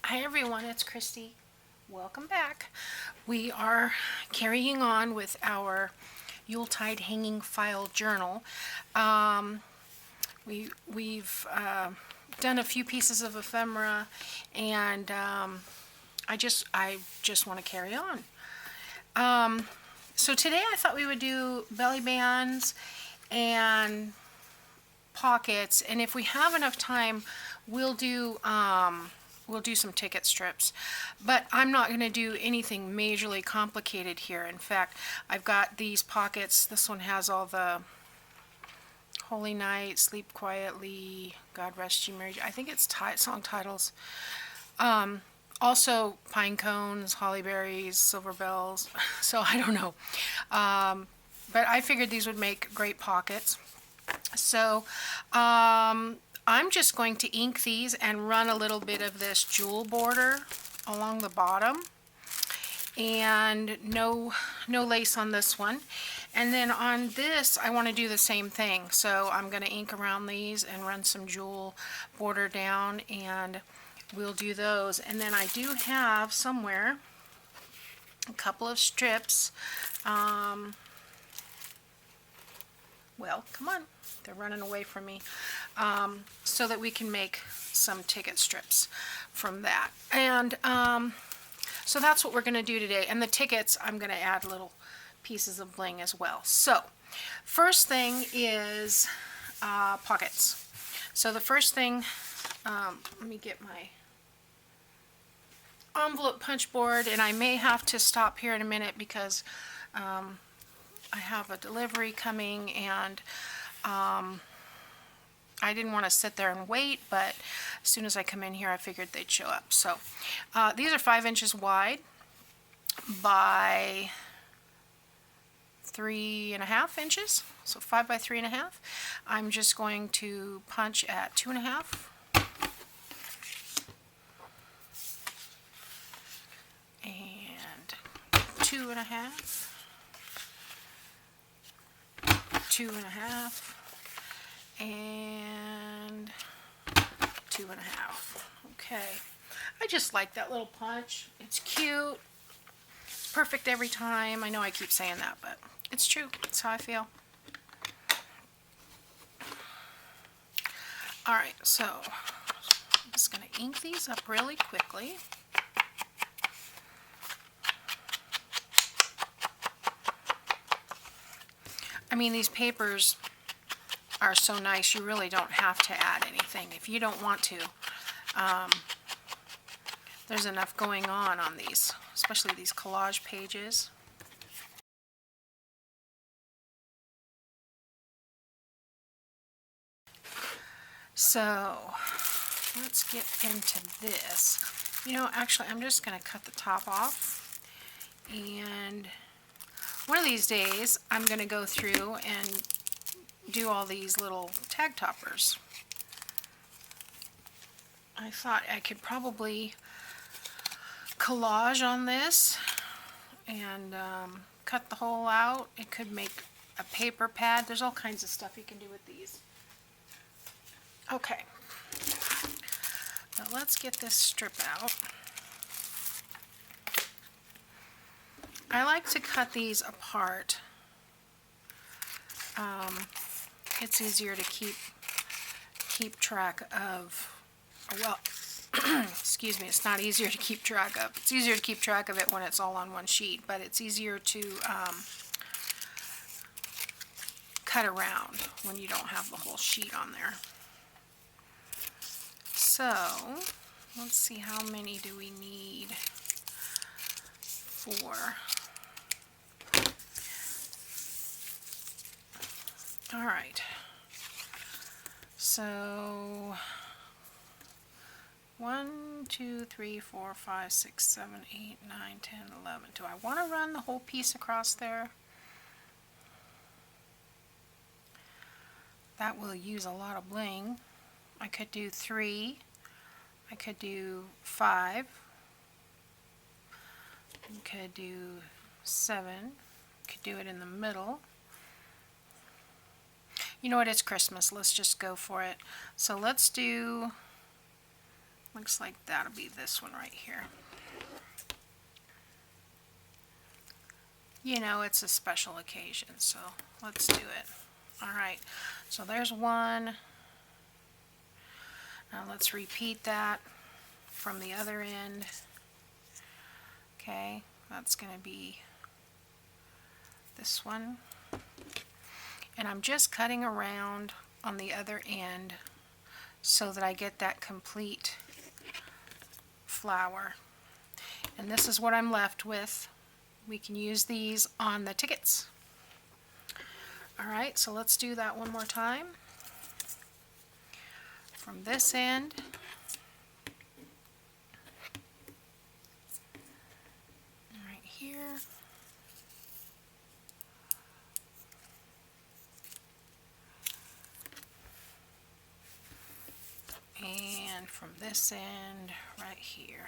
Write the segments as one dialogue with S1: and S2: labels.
S1: Hi everyone, it's Kristi. Welcome back. We are carrying on with our Yuletide hanging file journal. We've done a few pieces of ephemera, and I just want to carry on. So today I thought we would do belly bands and pockets, and if we have enough time, we'll do some ticket strips, but I'm not going to do anything majorly complicated here. In fact, I've got these pockets. This one has all the Holy Night, Sleep Quietly, God Rest You Merry. I think it's song titles. Also pine cones, holly berries, silver bells. So I don't know, but I figured these would make great pockets. So I'm just going to ink these and run a little bit of this jewel border along the bottom, and no lace on this one. And then on this I want to do the same thing, so I'm going to ink around these and run some jewel border down, and we'll do those. And then I do have somewhere a couple of strips. Well, come on, they're running away from me, so that we can make some ticket strips from that. And so that's what we're going to do today. And the tickets, I'm going to add little pieces of bling as well. So first thing is pockets. So the first thing, let me get my envelope punch board, and I may have to stop here in a minute because I have a delivery coming, and I didn't want to sit there and wait, but as soon as I come in here I figured they'd show up. So these are 5 inches wide by 3.5 inches, so 5 by 3.5. I'm just going to punch at 2.5 and 2.5, 2.5, and 2.5. Okay, I just like that little punch. It's cute. It's perfect every time. I know I keep saying that, but it's true. That's how I feel. Alright, so I'm just going to ink these up really quickly. I mean, these papers are so nice, you really don't have to add anything if you don't want to. There's enough going on these, especially these collage pages. So let's get into this. You know, actually I'm just going to cut the top off, and one of these days I'm going to go through and do all these little tag toppers. I thought I could probably collage on this and cut the hole out. It could make a paper pad. There's all kinds of stuff you can do with these. Okay, now let's get this strip out. I like to cut these apart. It's easier to keep track of, well, excuse me, it's not easier to keep track of. It's easier to keep track of it when it's all on one sheet, but it's easier to cut around when you don't have the whole sheet on there. So let's see, how many do we need? 4. All right, so 1, 2, 3, 4, 5, 6, 7, 8, 9, 10, 11. Do I want to run the whole piece across there? That will use a lot of bling. I could do 3. I could do 5. I could do 7. Could do it in the middle. You know what, it's Christmas. Let's just go for it. So let's do Looks like that'll be this one right here. You know, it's a special occasion, so let's do it. All right, so there's one. Now let's repeat that from the other end. Okay, that's going to be this one. And I'm just cutting around on the other end so that I get that complete flower. And this is what I'm left with. We can use these on the tickets. Alright, so let's do that one more time. From this end, right here, and from this end right here.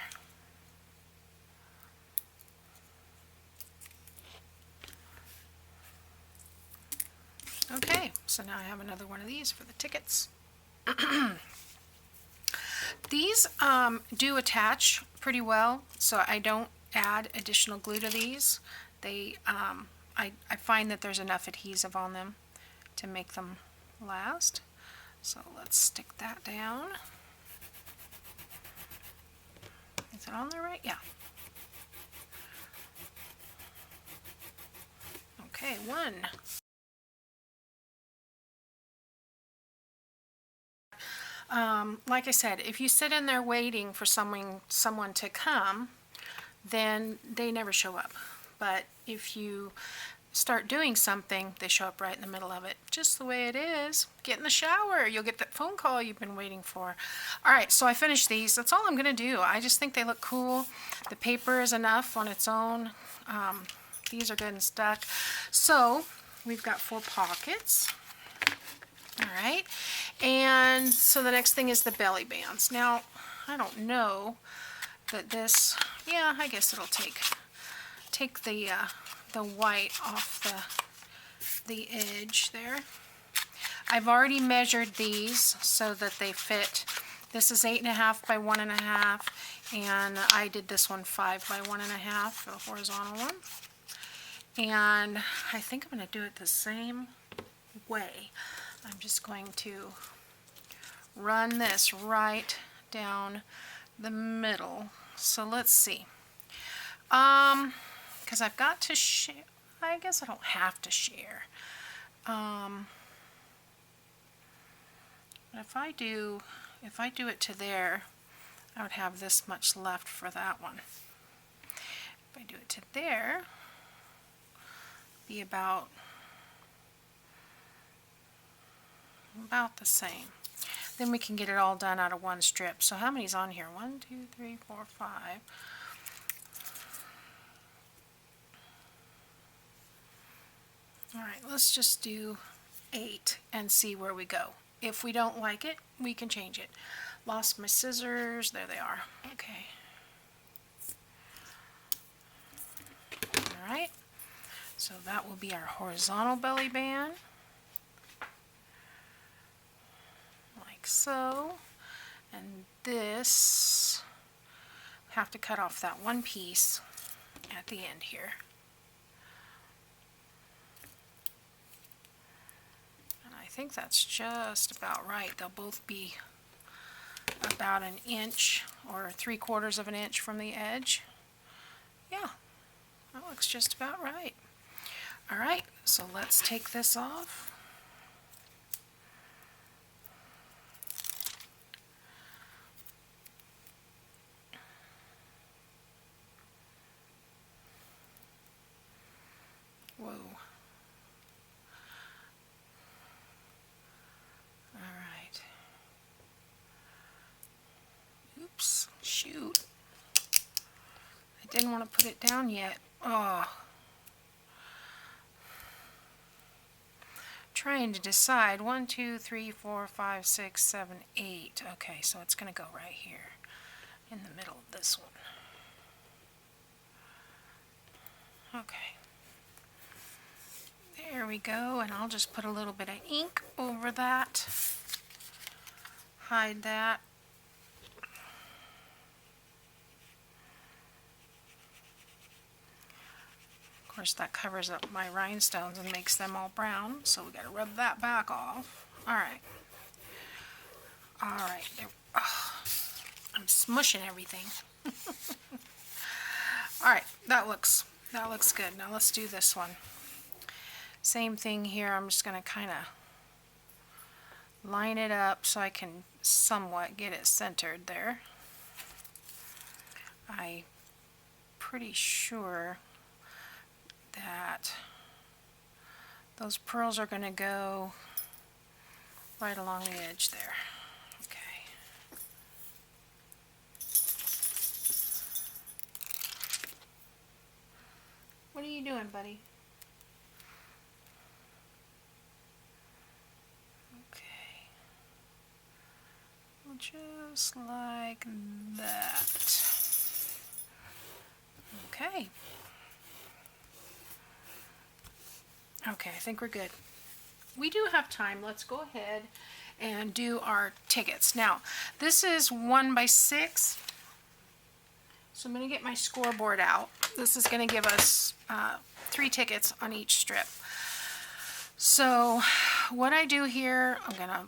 S1: Okay, so now I have another one of these for the tickets. These do attach pretty well, so I don't add additional glue to these. They, I find that there's enough adhesive on them to make them last. So let's stick that down. Is it on there right? Yeah. Okay, one. Like I said, if you sit in there waiting for someone to come, then they never show up. But if you start doing something, they show up right in the middle of it. Just the way it is. Get in the shower. You'll get that phone call you've been waiting for. Alright, so I finished these. That's all I'm going to do. I just think they look cool. The paper is enough on its own. These are good and stuck. So, we've got 4 pockets. Alright, and so the next thing is the belly bands. Now, I don't know that this, yeah, I guess it'll take the white off the edge there. I've already measured these so that they fit. This is 8.5 by 1.5, and I did this one 5 by 1.5 for the horizontal one. And I think I'm going to do it the same way. I'm just going to run this right down the middle. So let's see. Because I've got to share. I guess I don't have to share. But if I do it to there, I would have this much left for that one. If I do it to there, be about the same. Then we can get it all done out of one strip. So how many's on here? 1, 2, 3, 4, 5. Alright, let's just do 8 and see where we go. If we don't like it, we can change it. Lost my scissors. There they are. Okay. Alright, so that will be our horizontal belly band. So, and this, have to cut off that one piece at the end here. And I think that's just about right. They'll both be about 1 inch or 3/4 of an inch from the edge. Yeah, that looks just about right. Alright, so let's take this off. Whoa. Alright. Oops. Shoot. I didn't want to put it down yet. Oh. Trying to decide. 1, 2, 3, 4, 5, 6, 7, 8. Okay, so it's going to go right here in the middle of this one. Okay. There we go, and I'll just put a little bit of ink over that. Hide that. course, that covers up my rhinestones and makes them all brown, so we got to rub that back off. All right. All right. Oh, I'm smushing everything. All right, that looks good. Now let's do this one. Same thing here. I'm just going to kind of line it up so I can somewhat get it centered there. I'm pretty sure that those pearls are going to go right along the edge there. Okay. What are you doing, buddy? Okay. Just like that. Okay. Okay, I think we're good. We do have time. Let's go ahead and do our tickets. Now, this is 1 by 6. So I'm going to get my scoreboard out. This is going to give us 3 tickets on each strip. So what I do here, I'm going to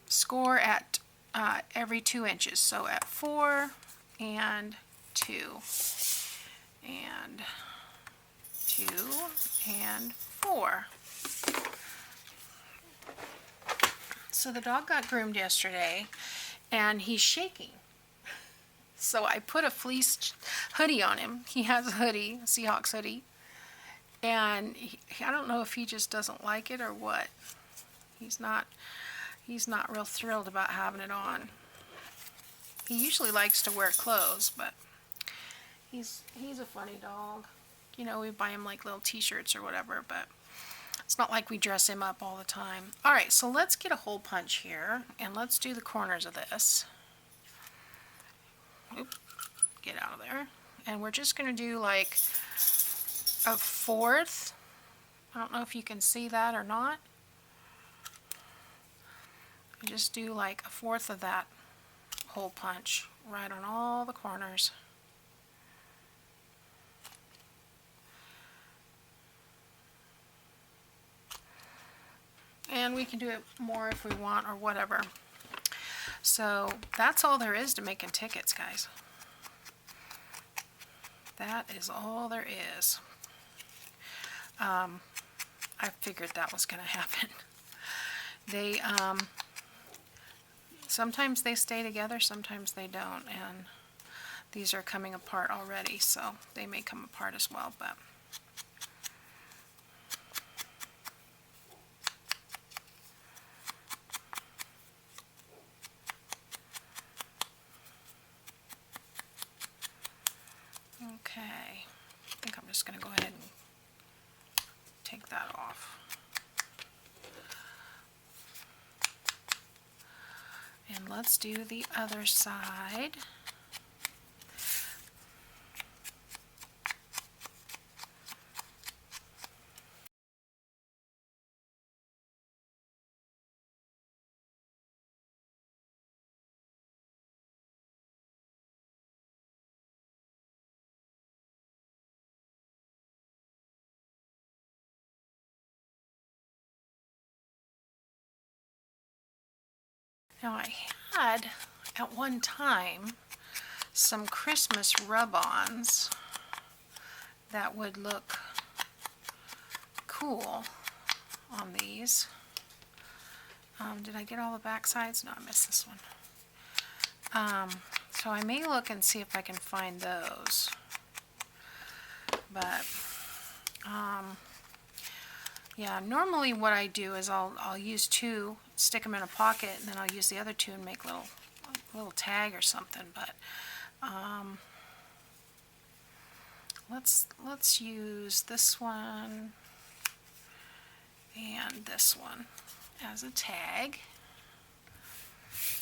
S1: score at every 2 inches. So at 4 and 2 and 2 and 4. So the dog got groomed yesterday and he's shaking. So I put a fleece hoodie on him. He has a hoodie, a Seahawks hoodie. And I don't know if he just doesn't like it or what. He's not real thrilled about having it on. He usually likes to wear clothes, but he's a funny dog. You know, we buy him like little t-shirts or whatever, but it's not like we dress him up all the time. All right, so let's get a hole punch here, and let's do the corners of this. Oop, get out of there. And we're just going to do like a 1/4. I don't know if you can see that or not. Just do like a 1/4 of that hole punch right on all the corners. And we can do it more if we want or whatever. So that's all there is to making tickets, guys. That is all there is. I figured that was going to happen. They sometimes they stay together, sometimes they don't, and these are coming apart already, so they may come apart as well, but okay. I think I'm just going to go ahead and take that off. And let's do the other side. Now I had at one time some Christmas rub-ons that would look cool on these. Did I get all the back sides? No, I missed this one. So I may look and see if I can find those. But yeah, normally what I do is I'll use 2, stick them in a pocket, and then I'll use the other 2 and make little tag or something. But let's use this one and this one as a tag,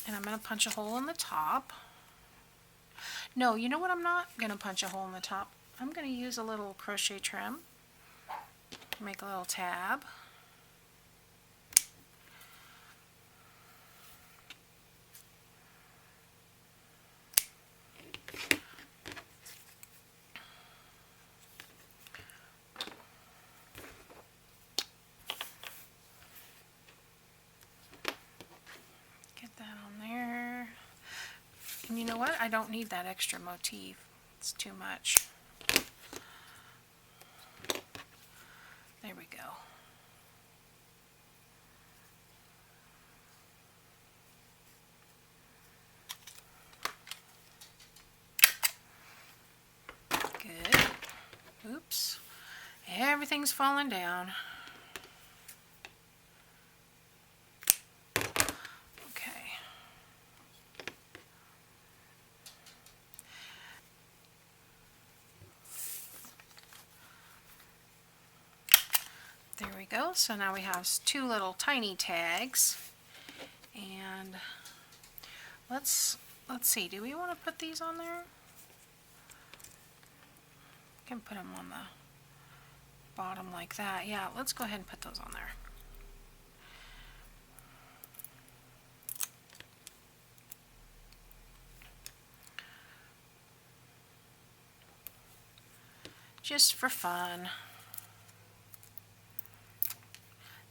S1: and I'm going to punch a hole in the top. No, you know what? I'm not going to punch a hole in the top. I'm going to use a little crochet trim, make a little tab. know what? I don't need that extra motif. It's too much. There we go. Good. Oops. Everything's falling down. Okay. There we go. So now we have two little tiny tags. And let's see. Do we want to put these on there? I can put them on the bottom like that. Yeah, let's go ahead and put those on there. Just for fun.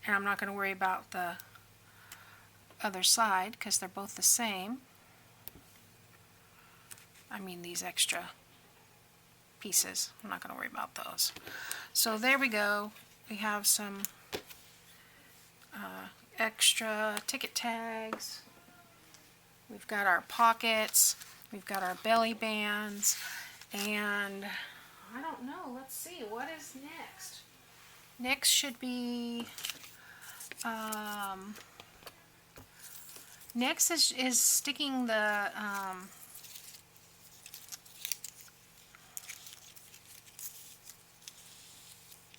S1: And I'm not going to worry about the other side because they're both the same. I mean these extra pieces. I'm not going to worry about those. So there we go. We have some extra ticket tags. We've got our pockets. We've got our belly bands. And I don't know. Let's see. What is next? Next should be... next is sticking the...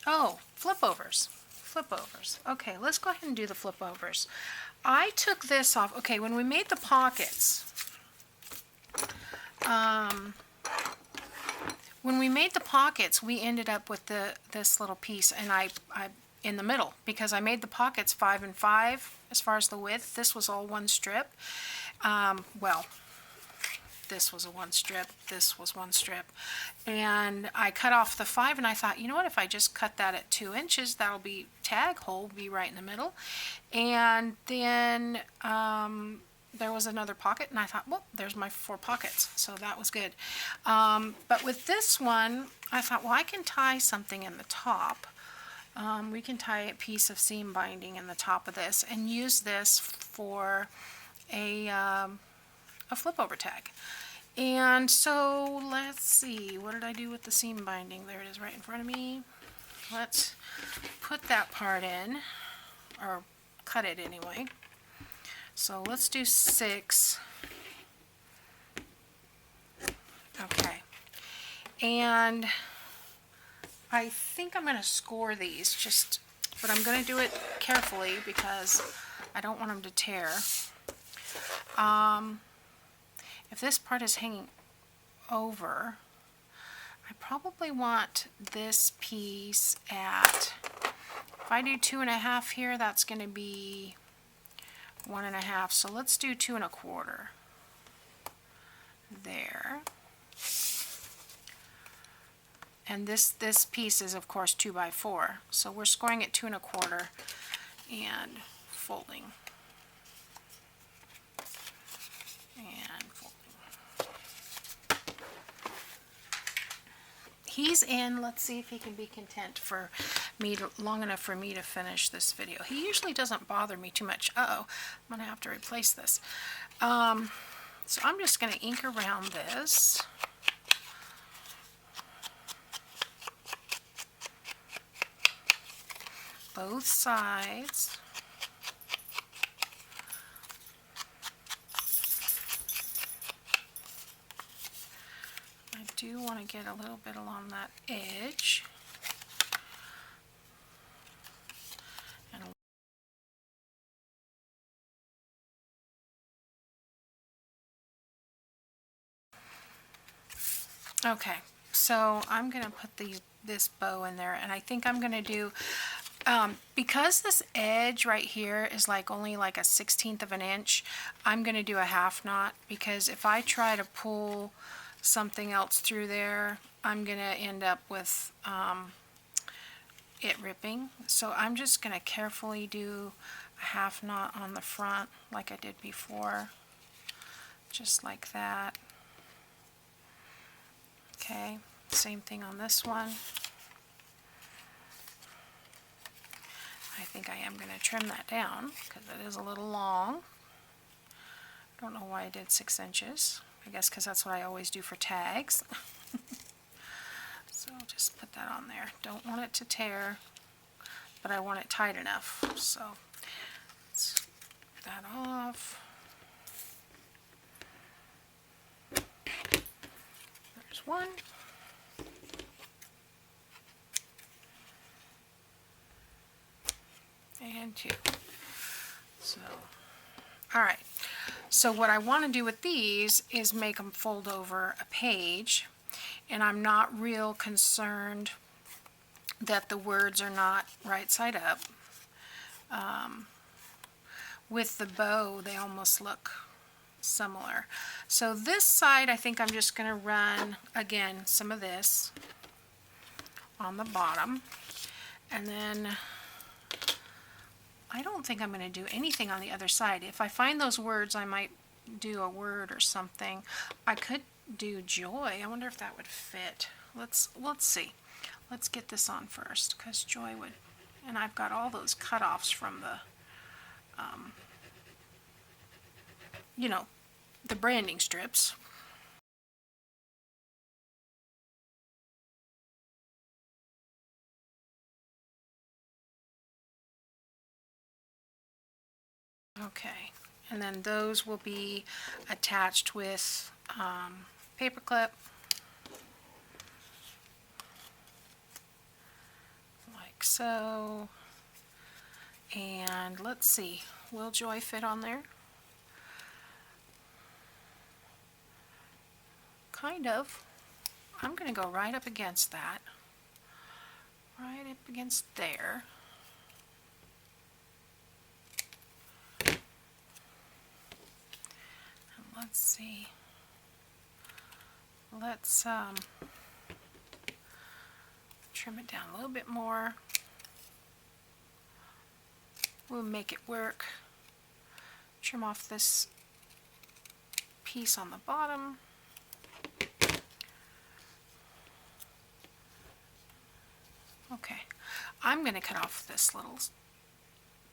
S1: oh, flip overs. Flip overs. Okay, let's go ahead and do the flip overs. I took this off. Okay, when we made the pockets, we ended up with this little piece, and I in the middle, because I made the pockets 5 and 5 as far as the width. This was all one strip. Well, this was a one strip, this was one strip, and I cut off the 5, and I thought, you know what, if I just cut that at 2 inches, that'll be tag hole be right in the middle. And then there was another pocket, and I thought, well, there's my 4 pockets, so that was good. But with this one, I thought, well, I can tie something in the top. We can tie a piece of seam binding in the top of this and use this for a flip over tag. And so let's see, what did I do with the seam binding? There it is right in front of me. Let's put that part in, or cut it anyway. So let's do 6. Okay. And I think I'm going to score these, but I'm going to do it carefully because I don't want them to tear. If this part is hanging over, I probably want this piece at, if I do 2 1/2 here, that's going to be 1 1/2. So let's do 2 1/4 there. And this piece is, of course, 2 by 4. So we're scoring at 2 1/4 and folding. And folding. He's in. Let's see if he can be content for me long enough for me to finish this video. He usually doesn't bother me too much. Uh-oh, I'm going to have to replace this. So I'm just going to ink around this. Both sides. I do want to get a little bit along that edge. And okay, so I'm going to put this bow in there, and I think I'm going to do, because this edge right here is only like a 1/16 of an inch, I'm going to do a 1/2 knot, because if I try to pull something else through there, I'm going to end up with it ripping. So I'm just going to carefully do a 1/2 knot on the front like I did before, just like that. Okay, same thing on this one. I think I am going to trim that down because it is a little long. I don't know why I did 6 inches. I guess because that's what I always do for tags. So just put that on there. Don't want it to tear, but I want it tight enough. So let's get that off. There's one. And 2. So, all right. So what I want to do with these is make them fold over a page, and I'm not real concerned that the words are not right side up. With the bow, they almost look similar. So this side, I think I'm just going to run, again, some of this on the bottom, and then I don't think I'm going to do anything on the other side. If I find those words, I might do a word or something. I could do joy. I wonder if that would fit. Let's see. Let's get this on first, because joy would, and I've got all those cutoffs from the, you know, the branding strips. Okay, and then those will be attached with paper clip, like so. And let's see, will joy fit on there? Kind of. I'm going to go right up against that, right up against there. And let's see. Let's trim it down a little bit more. We'll make it work. Trim off this piece on the bottom. Okay, I'm going to cut off this little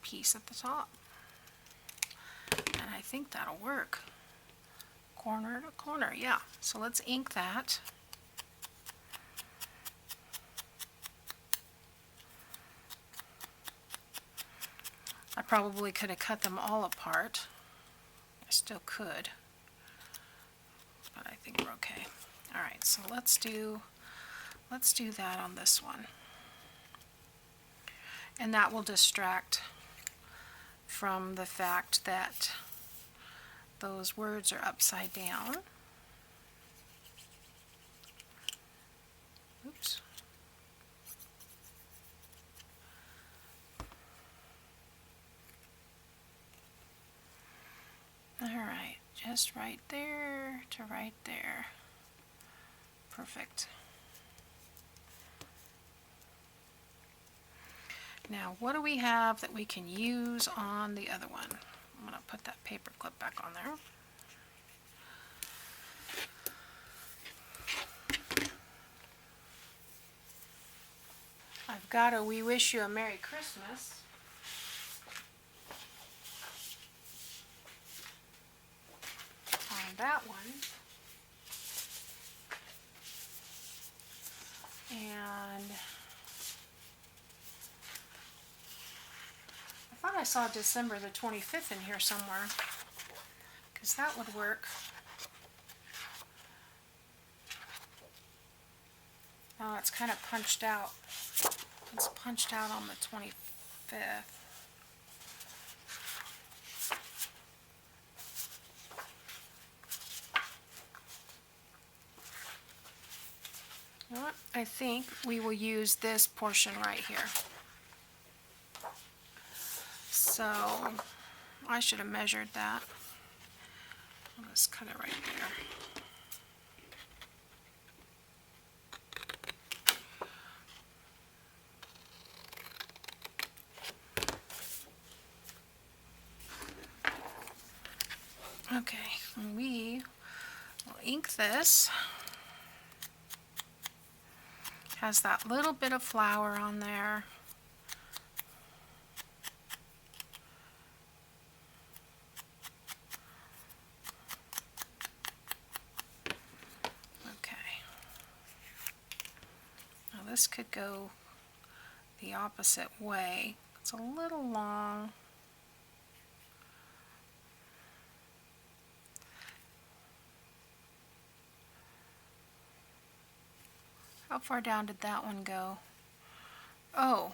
S1: piece at the top, and I think that'll work. Corner to corner, yeah. So let's ink that. I probably could have cut them all apart. I still could, but I think we're okay. All right, so let's do that on this one. And that will distract from the fact that those words are upside down. Oops. All right, just right there to right there. Perfect. Now, what do we have that we can use on the other one? I'm going to put that paper clip back on there. I've got a We Wish You a Merry Christmas. On that one. And I thought I saw December the 25th in here somewhere, because that would work. Oh, it's kind of punched out. It's punched out on the 25th. You know what? I think we will use this portion right here. So I should have measured that. I'll just cut it right there. Okay, and we will ink this. has that little bit of flower on there. Okay. Now this could go the opposite way. It's a little long. How far down did that one go? Oh,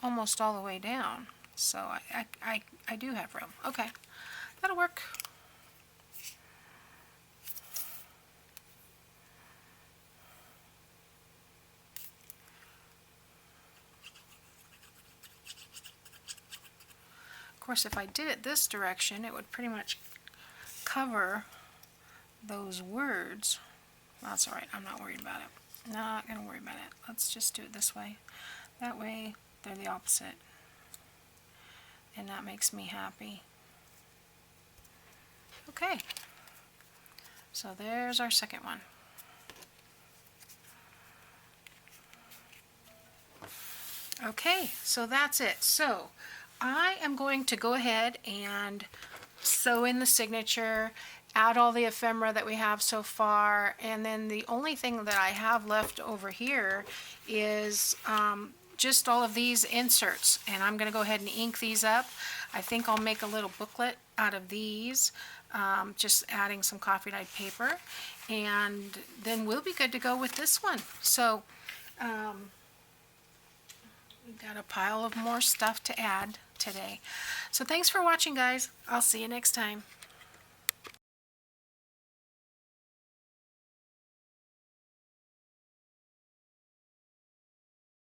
S1: almost all the way down. So I do have room. Okay, that'll work. Of course, if I did it this direction, it would pretty much cover those words. That's all right. I'm not worried about it. Not going to worry about it. Let's just do it this way. That way, they're the opposite. And that makes me happy. Okay. So there's our second one. Okay, so that's it. So I am going to go ahead and sew in the signature, add all the ephemera that we have so far, and then the only thing that I have left over here is just all of these inserts, and I'm going to go ahead and ink these up. I think I'll make a little booklet out of these, just adding some coffee dyed paper, and then we'll be good to go with this one. So we've got a pile of more stuff to add today. So thanks for watching, guys. I'll see you next time.